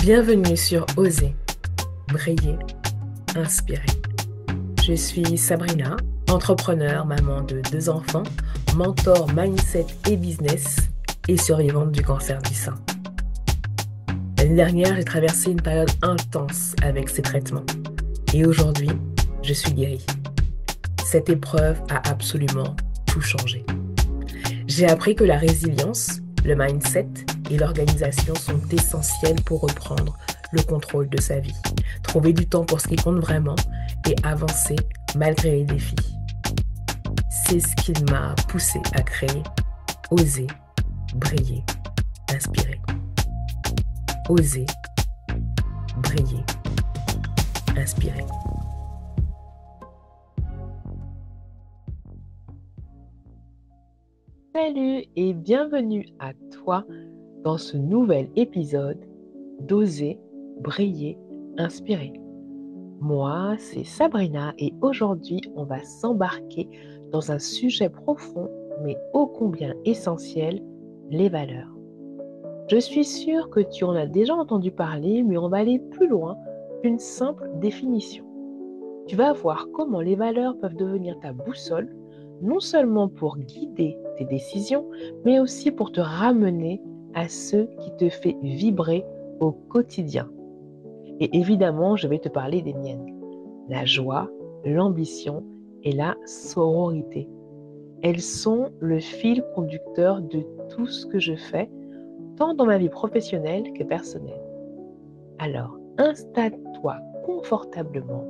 Bienvenue sur Oser, briller, inspirer. Je suis Sabrina, entrepreneur, maman de 2 enfants, mentor mindset et business et survivante du cancer du sein. L'année dernière, j'ai traversé une période intense avec ces traitements et aujourd'hui, je suis guérie. Cette épreuve a absolument tout changé. J'ai appris que la résilience, le mindset et l'organisation sont essentiels pour reprendre le contrôle de sa vie, trouver du temps pour ce qui compte vraiment et avancer malgré les défis. C'est ce qui m'a poussée à créer Oser, briller, inspirer. Oser, briller, inspirer. Salut et bienvenue à toi dans ce nouvel épisode d'Oser, briller, inspirer. Moi, c'est Sabrina et aujourd'hui, on va s'embarquer dans un sujet profond mais ô combien essentiel, les valeurs. Je suis sûre que tu en as déjà entendu parler, mais on va aller plus loin qu'une simple définition. Tu vas voir comment les valeurs peuvent devenir ta boussole, non seulement pour guider tes décisions, mais aussi pour te ramener à ce qui te fait vibrer au quotidien. Et évidemment, je vais te parler des miennes. La joie, l'ambition et la sororité. Elles sont le fil conducteur de tout ce que je fais, tant dans ma vie professionnelle que personnelle. Alors, installe-toi confortablement,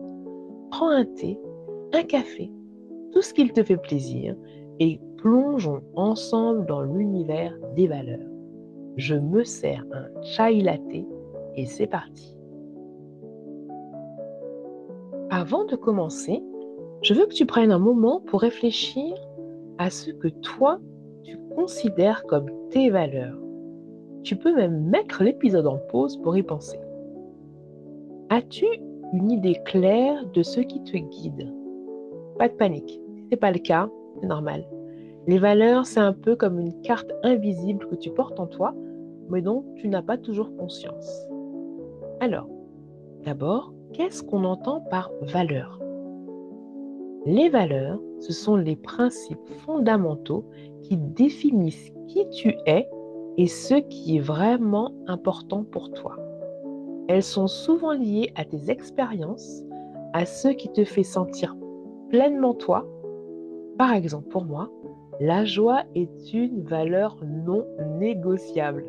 prends un thé, un café, tout ce qui te fait plaisir et plongeons ensemble dans l'univers des valeurs. Je me sers un chai latte et c'est parti. Avant de commencer, je veux que tu prennes un moment pour réfléchir à ce que toi, tu considères comme tes valeurs. Tu peux même mettre l'épisode en pause pour y penser. As-tu une idée claire de ce qui te guide? Pas de panique. Si ce n'est pas le cas, c'est normal. Les valeurs, c'est un peu comme une carte invisible que tu portes en toi, mais dont tu n'as pas toujours conscience. Alors, d'abord, qu'est-ce qu'on entend par valeur? Les valeurs, ce sont les principes fondamentaux qui définissent qui tu es et ce qui est vraiment important pour toi. Elles sont souvent liées à tes expériences, à ce qui te fait sentir pleinement toi. Par exemple, pour moi, la joie est une valeur non négociable.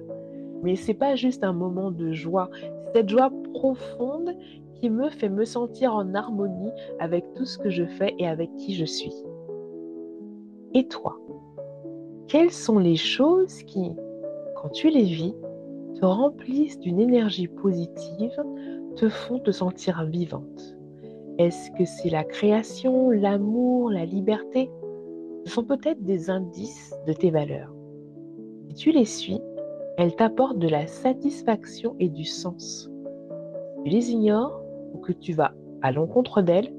Mais ce n'est pas juste un moment de joie, c'est cette joie profonde qui me fait me sentir en harmonie avec tout ce que je fais et avec qui je suis. Et toi, quelles sont les choses qui, quand tu les vis, te remplissent d'une énergie positive, te font te sentir vivante? Est-ce que c'est la création, l'amour, la liberté? Ce sont peut-être des indices de tes valeurs. Si tu les suis, elles t'apportent de la satisfaction et du sens. Si tu les ignores ou que tu vas à l'encontre d'elles,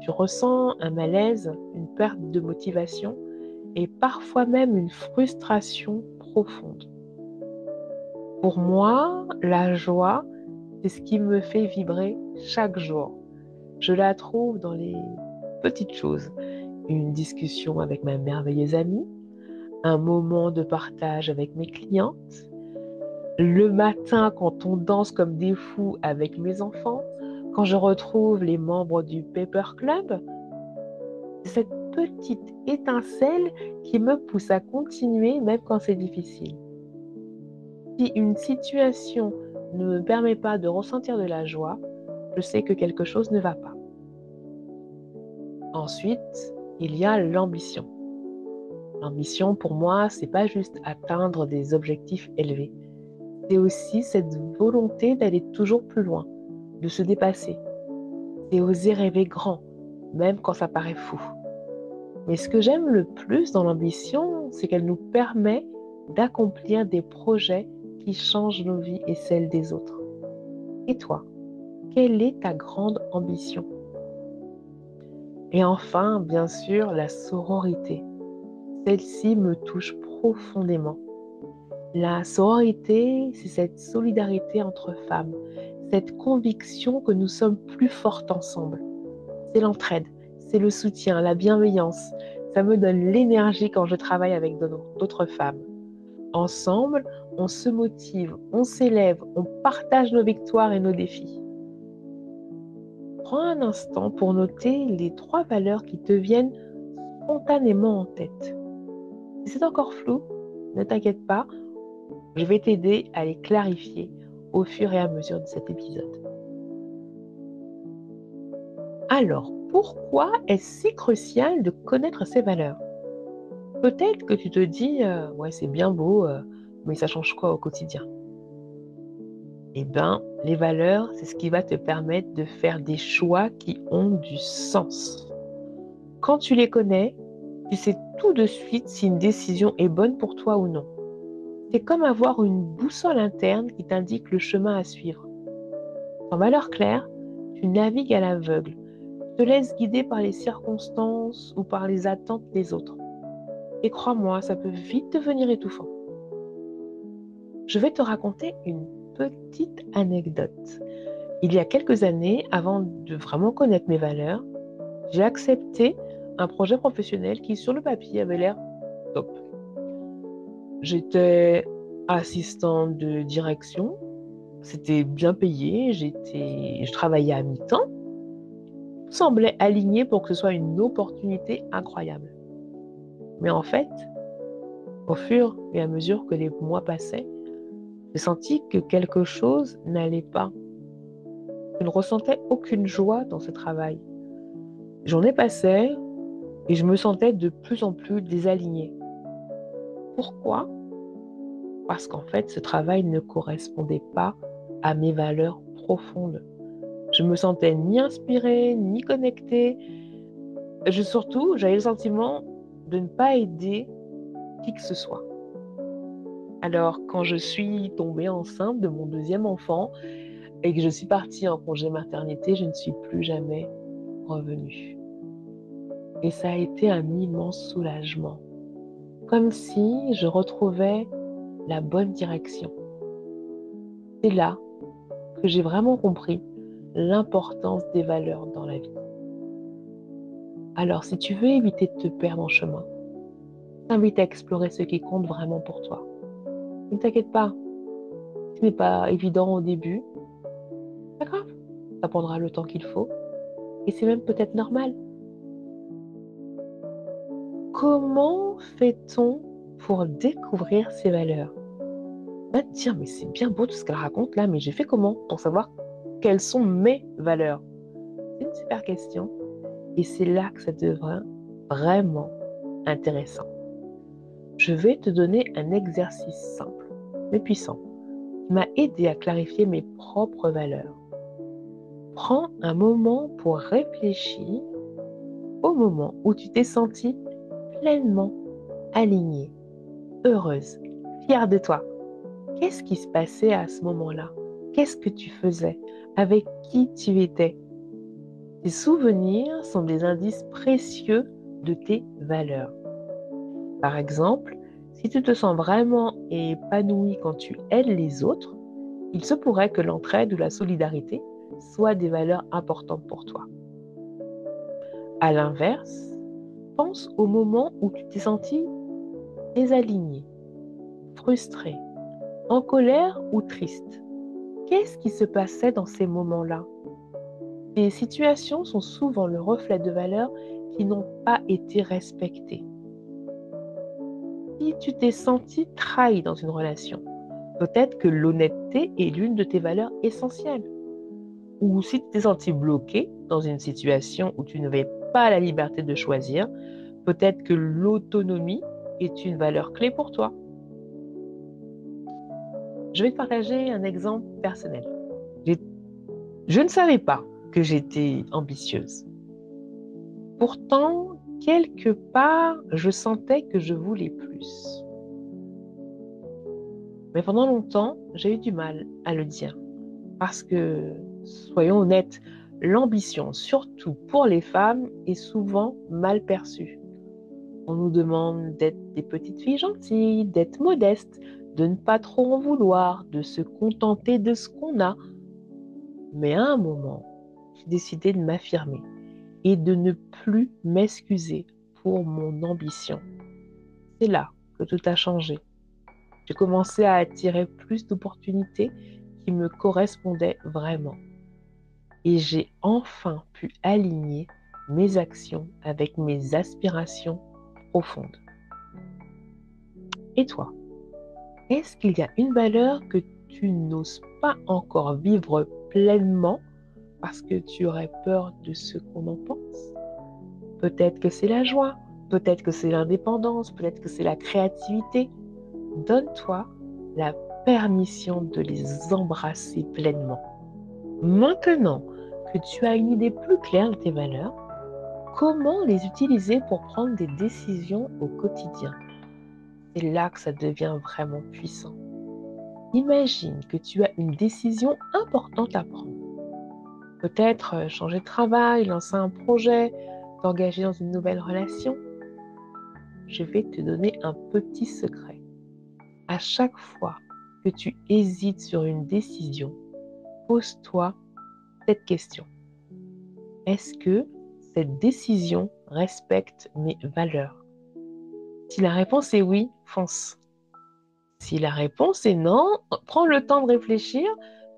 tu ressens un malaise, une perte de motivation et parfois même une frustration profonde. Pour moi, la joie, c'est ce qui me fait vibrer chaque jour. Je la trouve dans les petites choses. Une discussion avec ma merveilleuse amie, un moment de partage avec mes clientes, le matin quand on danse comme des fous avec mes enfants, quand je retrouve les membres du Paper Club, c'est cette petite étincelle qui me pousse à continuer même quand c'est difficile. Si une situation ne me permet pas de ressentir de la joie, je sais que quelque chose ne va pas. Ensuite, il y a l'ambition. L'ambition, pour moi, c'est pas juste atteindre des objectifs élevés. C'est aussi cette volonté d'aller toujours plus loin, de se dépasser. C'est oser rêver grand, même quand ça paraît fou. Mais ce que j'aime le plus dans l'ambition, c'est qu'elle nous permet d'accomplir des projets qui changent nos vies et celles des autres. Et toi, quelle est ta grande ambition? Et enfin, bien sûr, la sororité. Celle-ci me touche profondément. La sororité, c'est cette solidarité entre femmes, cette conviction que nous sommes plus fortes ensemble. C'est l'entraide, c'est le soutien, la bienveillance. Ça me donne l'énergie quand je travaille avec d'autres femmes. Ensemble, on se motive, on s'élève, on partage nos victoires et nos défis. Prends un instant pour noter les 3 valeurs qui te viennent spontanément en tête. Si c'est encore flou, ne t'inquiète pas, je vais t'aider à les clarifier au fur et à mesure de cet épisode. Alors, pourquoi est-ce si crucial de connaître ces valeurs? Peut-être que tu te dis, ouais, c'est bien beau, mais ça change quoi au quotidien? Eh bien, les valeurs, c'est ce qui va te permettre de faire des choix qui ont du sens. Quand tu les connais, tu sais tout de suite si une décision est bonne pour toi ou non. C'est comme avoir une boussole interne qui t'indique le chemin à suivre. Sans valeur claire, tu navigues à l'aveugle, te laisses guider par les circonstances ou par les attentes des autres. Et crois-moi, ça peut vite devenir étouffant. Je vais te raconter une petite anecdote. Il y a quelques années, avant de vraiment connaître mes valeurs, j'ai accepté un projet professionnel qui, sur le papier, avait l'air top. J'étais assistante de direction, c'était bien payé, je travaillais à mi-temps. Tout semblait aligné pour que ce soit une opportunité incroyable. Mais en fait, au fur et à mesure que les mois passaient, j'ai senti que quelque chose n'allait pas. Je ne ressentais aucune joie dans ce travail. Les journées passaient et je me sentais de plus en plus désalignée. Pourquoi? Parce qu'en fait, ce travail ne correspondait pas à mes valeurs profondes. Je me sentais ni inspirée, ni connectée. Surtout, j'avais le sentiment de ne pas aider qui que ce soit. Alors, quand je suis tombée enceinte de mon 2e enfant et que je suis partie en congé maternité, je ne suis plus jamais revenue. Et ça a été un immense soulagement. Comme si je retrouvais la bonne direction. C'est là que j'ai vraiment compris l'importance des valeurs dans la vie. Alors, si tu veux éviter de te perdre en chemin, je t'invite à explorer ce qui compte vraiment pour toi. Ne t'inquiète pas, ce n'est pas évident au début. Pas grave, ça prendra le temps qu'il faut et c'est même peut-être normal. Comment fait-on pour découvrir ces valeurs? Va te dire, mais c'est bien beau tout ce qu'elle raconte là, mais j'ai fait comment pour savoir quelles sont mes valeurs? C'est une super question et c'est là que ça devient vraiment intéressant. Je vais te donner un exercice simple, mais puissant, qui m'a aidé à clarifier mes propres valeurs. Prends un moment pour réfléchir au moment où tu t'es sentie pleinement alignée, heureuse, fière de toi. Qu'est-ce qui se passait à ce moment-là? Qu'est-ce que tu faisais? Avec qui tu étais? Tes souvenirs sont des indices précieux de tes valeurs. Par exemple, si tu te sens vraiment épanoui quand tu aides les autres, il se pourrait que l'entraide ou la solidarité soient des valeurs importantes pour toi. À l'inverse, pense au moment où tu t'es senti désaligné, frustré, en colère ou triste. Qu'est-ce qui se passait dans ces moments-là? Ces situations sont souvent le reflet de valeurs qui n'ont pas été respectées. Si tu t'es senti trahi dans une relation, peut-être que l'honnêteté est l'une de tes valeurs essentielles. Ou si tu t'es senti bloqué dans une situation où tu n'avais pas la liberté de choisir, peut-être que l'autonomie est une valeur clé pour toi. Je vais te partager un exemple personnel. Je ne savais pas que j'étais ambitieuse. Pourtant, quelque part, je sentais que je voulais plus. Mais pendant longtemps, j'ai eu du mal à le dire. Parce que, soyons honnêtes, l'ambition, surtout pour les femmes, est souvent mal perçue. On nous demande d'être des petites filles gentilles, d'être modestes, de ne pas trop en vouloir, de se contenter de ce qu'on a. Mais à un moment, j'ai décidé de m'affirmer et de ne plus m'excuser pour mon ambition. C'est là que tout a changé. J'ai commencé à attirer plus d'opportunités qui me correspondaient vraiment. Et j'ai enfin pu aligner mes actions avec mes aspirations profondes. Et toi, est-ce qu'il y a une valeur que tu n'oses pas encore vivre pleinement parce que tu aurais peur de ce qu'on en pense? Peut-être que c'est la joie, peut-être que c'est l'indépendance, peut-être que c'est la créativité. Donne-toi la permission de les embrasser pleinement. Maintenant que tu as une idée plus claire de tes valeurs, comment les utiliser pour prendre des décisions au quotidien? C'est là que ça devient vraiment puissant. Imagine que tu as une décision importante à prendre. Peut-être changer de travail, lancer un projet, t'engager dans une nouvelle relation. Je vais te donner un petit secret. À chaque fois que tu hésites sur une décision, pose-toi cette question. Est-ce que cette décision respecte mes valeurs? Si la réponse est oui, fonce. Si la réponse est non, prends le temps de réfléchir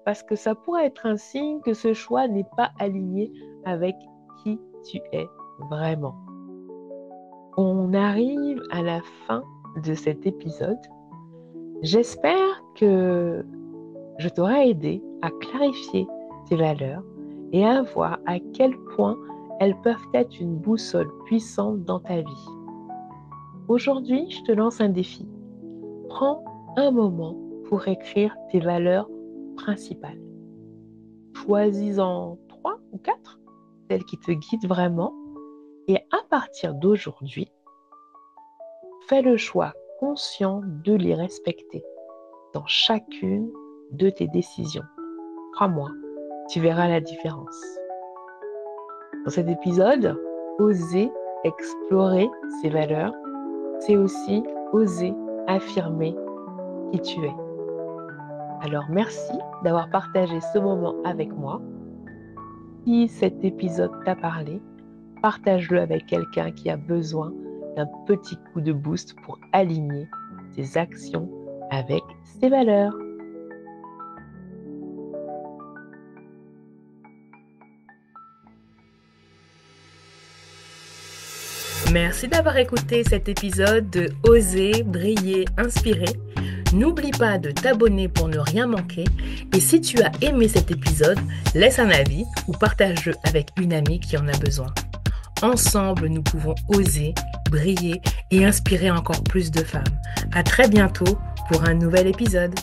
parce que ça pourrait être un signe que ce choix n'est pas aligné avec qui tu es vraiment. On arrive à la fin de cet épisode. J'espère que je t'aurai aidé à clarifier tes valeurs et à voir à quel point elles peuvent être une boussole puissante dans ta vie. Aujourd'hui, je te lance un défi. Prends un moment pour écrire tes valeurs principales. Choisis-en 3 ou 4, celles qui te guident vraiment, et à partir d'aujourd'hui, fais le choix conscient de les respecter dans chacune de tes décisions. Crois-moi, tu verras la différence. Dans cet épisode, oser explorer ses valeurs, c'est aussi oser affirmer qui tu es. Alors merci d'avoir partagé ce moment avec moi. Si cet épisode t'a parlé, partage-le avec quelqu'un qui a besoin d'un petit coup de boost pour aligner ses actions avec ses valeurs. Merci d'avoir écouté cet épisode de Oser, briller, inspirer. N'oublie pas de t'abonner pour ne rien manquer. Et si tu as aimé cet épisode, laisse un avis ou partage-le avec une amie qui en a besoin. Ensemble, nous pouvons oser, briller et inspirer encore plus de femmes. À très bientôt pour un nouvel épisode.